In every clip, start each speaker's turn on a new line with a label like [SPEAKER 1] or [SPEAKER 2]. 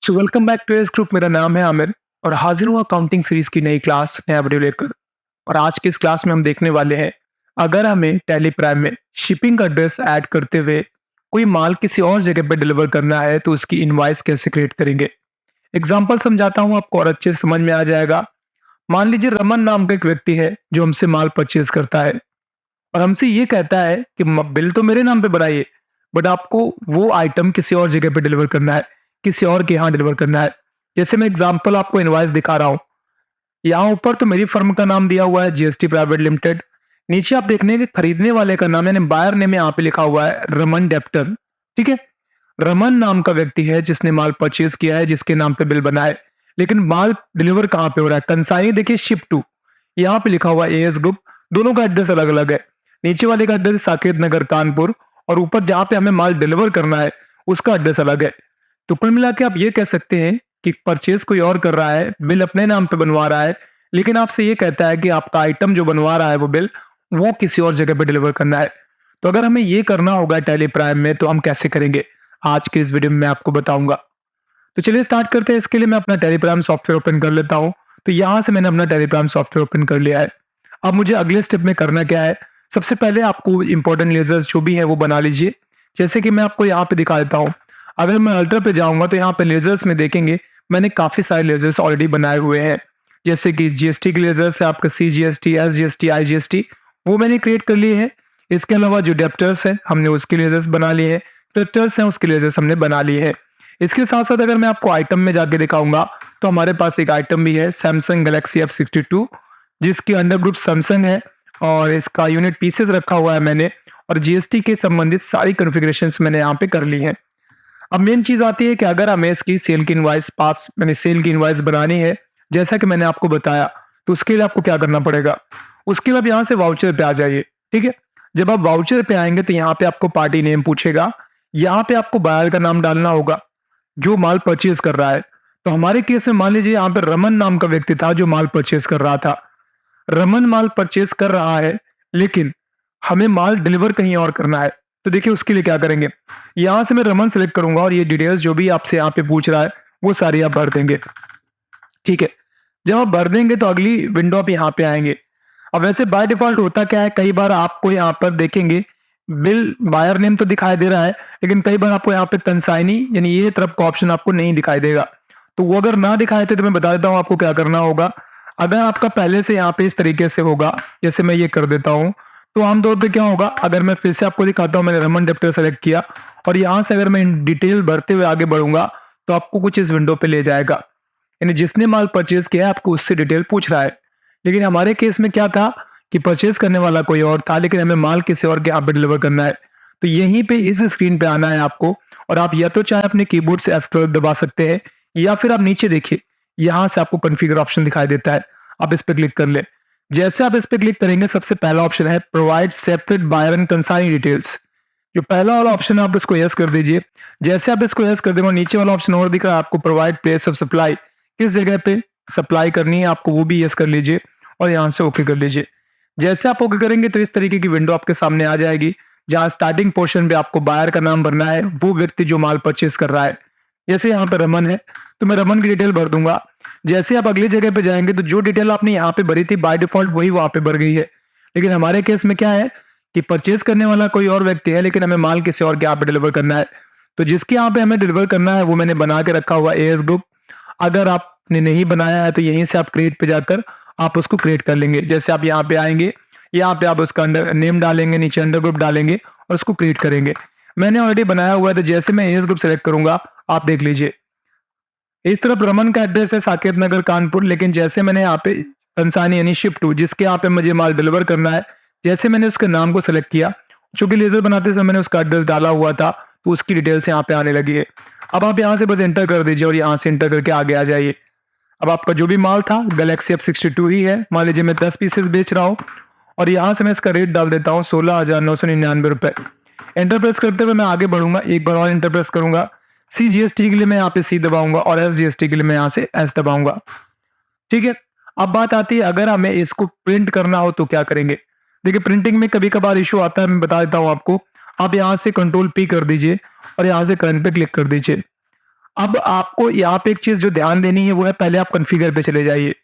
[SPEAKER 1] So welcome back to S group. मेरा नाम है आमिर और हाजिर हूँ अकाउंटिंग सीरीज की नई क्लास नया वीडियो लेकर। और आज की इस क्लास में हम देखने वाले हैं, अगर हमें टैली प्राइम में शिपिंग का एड्रेस ऐड करते हुए कोई माल किसी और जगह पर डिलीवर करना है तो उसकी इनवॉइस कैसे क्रिएट करेंगे। एग्जाम्पल समझाता हूँ आपको और अच्छे से समझ में आ जाएगा। मान लीजिए रमन नाम का एक व्यक्ति है जो हमसे माल परचेज करता है और हमसे ये कहता है कि बिल तो मेरे नाम पे बनाइए, बट आपको वो आइटम किसी और जगह पे डिलीवर करना है, किसी और के यहाँ डिलीवर करना है। जैसे मैं एग्जांपल आपको इनवॉइस दिखा रहा हूँ। यहाँ ऊपर तो मेरी फर्म का नाम दिया हुआ है जीएसटी प्राइवेट लिमिटेड। नीचे आप देखने के खरीदने वाले का नाम यानी बायर नेम यहाँ पे लिखा हुआ है रमन डेप्टर। ठीक है, रमन नाम का व्यक्ति है जिसने माल परचेज किया है, जिसके नाम पे बिल बना है। लेकिन माल डिलीवर कहाँ पे हो रहा है, कंसाइनी देखिए शिप टू, यहाँ पे लिखा हुआ एएस ग्रुप। दोनों का एड्रेस अलग अलग है। नीचे वाले का एड्रेस साकेत नगर कानपुर और ऊपर जहां पे हमें माल डिलीवर करना है उसका एड्रेस अलग है। तो कुल मिला के आप ये कह सकते हैं कि परचेज कोई और कर रहा है, बिल अपने नाम पे बनवा रहा है, लेकिन आपसे ये कहता है कि आपका आइटम जो बनवा रहा है वो बिल वो किसी और जगह पे डिलीवर करना है। तो अगर हमें ये करना होगा टैली प्राइम में तो हम कैसे करेंगे, आज के इस वीडियो में मैं आपको बताऊंगा। तो चलिए स्टार्ट करते हैं। इसके लिए मैं अपना टेलीग्राम सॉफ्टवेयर ओपन कर लेता हूँ। तो यहाँ से मैंने अपना टेलीग्राम सॉफ्टवेयर ओपन कर लिया है। अब मुझे अगले स्टेप में करना क्या है, सबसे पहले आपको इंपॉर्टेंट लेजर्स जो भी है वो बना लीजिए। जैसे कि मैं आपको यहाँ पे दिखा देता हूँ। अगर मैं अल्टर पे जाऊंगा तो यहाँ पे लेजर्स में देखेंगे मैंने काफी सारे लेजर्स ऑलरेडी बनाए हुए हैं। जैसे कि जीएसटी के लेजर्स है, आपका CGST, SGST, IGST, वो मैंने क्रिएट कर लिए हैं। इसके अलावा जो डेप्टर्स है हमने उसके लेजर्स बना लिए हैं, क्रेडिटर्स हैं उसके लेजर्स हमने बना लिए हैं। इसके साथ साथ अगर मैं आपको आइटम में जाके दिखाऊंगा तो हमारे पास एक आइटम भी है सैमसंग गैलेक्सी F62, जिसकी अंडर ग्रुप सैमसंग है और इसका यूनिट पीसेस रखा हुआ है मैंने, और जीएसटी के संबंधित सारी कॉन्फ़िगरेशंस मैंने यहाँ पे कर ली हैं। अब मेन चीज आती है कि अगर हमें इसकी सेल की इनवॉइस पास मैंने सेल की इनवॉइस बनानी है, जैसा कि मैंने आपको बताया, तो उसके लिए आपको क्या करना पड़ेगा, उसके लिए आप यहाँ से वाउचर पे आ जाइए। ठीक है, जब आप वाउचर पे आएंगे तो यहाँ पे आपको पार्टी नेम पूछेगा। यहाँ पे आपको बायर का नाम डालना होगा जो माल परचेज कर रहा है। तो हमारे केस में मान लीजिए यहाँ पे रमन नाम का व्यक्ति था जो माल परचेज कर रहा था। रमन माल परचेज कर रहा है लेकिन हमें माल डिलीवर कहीं और करना है। तो देखिए उसके लिए क्या करेंगे, यहां से मैं रमन सेलेक्ट करूंगा और ये डिटेल्स जो भी आपसे यहाँ पे पूछ रहा है वो सारी आप भर देंगे। ठीक है, जब आप भर देंगे तो अगली विंडो आप यहाँ पे आएंगे। अब वैसे बाय डिफॉल्ट होता क्या है, कई बार आपको यहाँ पर देखेंगे बिल बायर नेम तो दिखाई दे रहा है, लेकिन कई बार आपको यहाँ पे कंसाइनी यानी ये तरफ का ऑप्शन आपको नहीं दिखाई देगा। तो वो अगर ना दिखाए थे तो मैं बता देता हूँ आपको क्या करना होगा। अगर आपका पहले से यहाँ पे इस तरीके से होगा, जैसे मैं ये कर देता हूँ, तो आमतौर पे क्या होगा, अगर मैं फिर से आपको दिखाता हूँ, मैंने रमन डेप्टर सेलेक्ट किया और यहाँ से अगर मैं डिटेल भरते हुए आगे बढ़ूंगा तो आपको कुछ इस विंडो पे ले जाएगा। यानी जिसने माल परचेज किया है आपको उससे डिटेल पूछ रहा है। लेकिन हमारे केस में क्या था कि परचेज करने वाला कोई और था, लेकिन हमें माल किसी और के यहाँ पे डिलीवर करना है। तो यहीं पे इस स्क्रीन पे आना है आपको, और आप या तो चाहे अपने कीबोर्ड से F12 दबा सकते हैं, या फिर आप नीचे देखिए यहाँ से आपको कॉन्फ़िगर ऑप्शन दिखाई देता है, आप इस पे क्लिक कर ले। जैसे आप इस पे क्लिक करेंगे सबसे पहला ऑप्शन है provide separate buyer and consignee details. जो पहला वाला ऑप्शन है आप इसको यस कर दीजिए। जैसे आप इसको यस कर देंगे, नीचे वाला ऑप्शन और दिख रहा है आपको प्रोवाइड प्लेस ऑफ सप्लाई, किस जगह पे सप्लाई करनी है आपको वो भी यस कर लीजिए और यहाँ से ओके कर लीजिए। जैसे आप ओके करेंगे तो इस तरीके की विंडो आपके सामने आ जाएगी, जहाँ स्टार्टिंग पोर्शन पे आपको बायर का नाम भरना है, वो व्यक्ति जो माल परचेज कर रहा है। जैसे यहाँ पे रमन है तो मैं रमन की डिटेल भर दूंगा। जैसे आप अगली जगह पे जाएंगे तो जो डिटेल आपने यहाँ पे भरी थी बाय डिफॉल्ट वही वहां पे भर गई है। लेकिन हमारे केस में क्या है कि परचेज करने वाला कोई और व्यक्ति है, लेकिन हमें माल किसी और के यहाँ पे डिलीवर करना है। तो जिसके यहाँ पे हमें डिलीवर करना है वो मैंने बना के रखा हुआ एएस ग्रुप। अगर आपने नहीं बनाया है तो यहीं से आप क्रिएट पे जाकर आप उसको क्रिएट कर लेंगे। जैसे आप यहाँ पे आएंगे, यहाँ पे आप उसका अंडर नेम डालेंगे, नीचे अंडर ग्रुप डालेंगे और उसको क्रिएट करेंगे। मैंने ऑलरेडी बनाया हुआ है, तो जैसे मैं एएस ग्रुप सेलेक्ट करूंगा आप देख लीजिए इस तरफ रमन का एड्रेस है साकेत नगर कानपुर, लेकिन जैसे मैंने यहाँ पे कंसानी यानी शिप टू जिसके यहाँ पे मुझे माल डिलीवर करना है, जैसे मैंने उसके नाम को सेलेक्ट किया, चूंकि लेजर बनाते समय मैंने उसका एड्रेस डाला हुआ था तो उसकी डिटेल्स यहाँ पे आने लगी है। अब आप यहाँ से बस एंटर कर दीजिए और यहाँ से एंटर करके आगे आ जाइए। अब आपका जो भी माल था गैलेक्सी F62 ही है, मान लीजिए मैं 10 पीसेस बेच रहा हूँ और यहाँ से मैं इसका रेट डाल देता हूँ 16,999 रुपए। एंटर प्रेस करते हुए मैं आगे बढ़ूंगा, एक बार और एंटर प्रेस करूंगा। CGST के लिए मैं यहाँ पे C दबाऊंगा और SGST के लिए मैं यहाँ से S दबाऊंगा। ठीक है, अब बात आती है अगर हमें इसको प्रिंट करना हो तो क्या करेंगे। देखिए प्रिंटिंग में कभी कभार इशू आता है, मैं बता देता हूँ आपको। आप यहाँ से कंट्रोल P कर दीजिए और यहाँ से करंट पे क्लिक कर दीजिए। अब आपको यहाँ पे एक चीज़ जो ध्यान देनी है वो है पहले आप कॉन्फ़िगर पे चले जाइए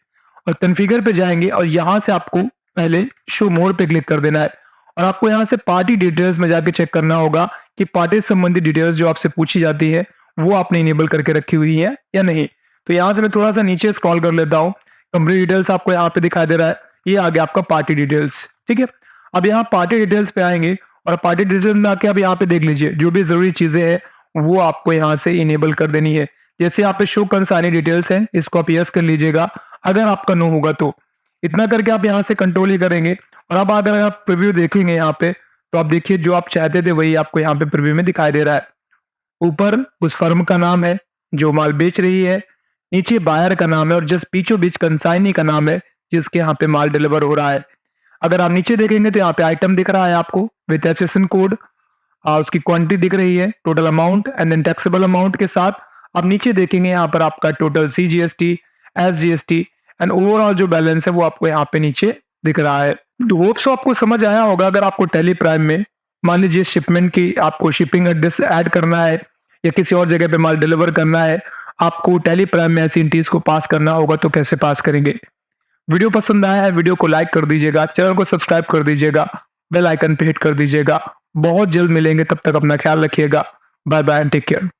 [SPEAKER 1] और कॉन्फ़िगर पे जाएँगे और यहाँ से आपको पहले शो मोर पे क्लिक कर देना है और आपको यहाँ से पार्टी डिटेल्स में जाके चेक करना होगा कि पार्टी से संबंधित डिटेल्स जो आपसे पूछी जाती है वो आपने इनेबल करके रखी हुई है या नहीं। तो यहाँ से मैं थोड़ा-सा नीचे स्क्रॉल कर लेता हूँ। कंपनी डिटेल्स आपको यहाँ पे दिखाई दे रहा है। ये आ गया आपका पार्टी डिटेल्स, ठीक है? अब यहाँ पार्टी डिटेल्स पे आएँगे और पार्टी डिटेल्स में आके अब यहाँ पे देख लीजिए जो भी ज़रूरी चीज़ें हैं वो आपको यहाँ से इनेबल कर देनी है। जैसे यहाँ पे शो कंसाइनी डिटेल्स है, इसको आप यस कर लीजिएगा अगर आपका नो होगा तो। इतना करके आप यहाँ से कंट्रोल ही करेंगे और अब अगर आप प्रीव्यू देखेंगे यहाँ पे तो आप देखिए जो आप चाहते थे वही आपको यहाँ पे प्रीव्यू में दिखाई दे रहा है। ऊपर उस फर्म का नाम है जो माल बेच रही है, नीचे बायर का नाम है और जस्ट बीचों बीच कंसाइनी का नाम है जिसके यहाँ पे माल डिलीवर हो रहा है। अगर आप नीचे देखेंगे तो यहाँ पे आइटम दिख रहा है आपको विद एसएसएन कोड, उसकी क्वांटिटी दिख रही है, total amount and then taxable amount के साथ। आप नीचे देखेंगे यहाँ पर आपका total CGST, SGST and overall जो बैलेंस है वो आपको यहाँ पे नीचे दिख रहा है। तो होप सो आपको समझ आया होगा। अगर आपको टेली प्राइम में मान लीजिए शिपमेंट की आपको शिपिंग एड्रेस ऐड करना है या किसी और जगह पे माल डिलीवर करना है, आपको टेली प्राइम में ऐसी एंट्रीज को पास करना होगा तो कैसे पास करेंगे। वीडियो पसंद आया है वीडियो को लाइक कर दीजिएगा, चैनल को सब्सक्राइब कर दीजिएगा, बेल आइकन पे हिट कर दीजिएगा। बहुत जल्द मिलेंगे, तब तक अपना ख्याल रखिएगा। Bye bye and take care.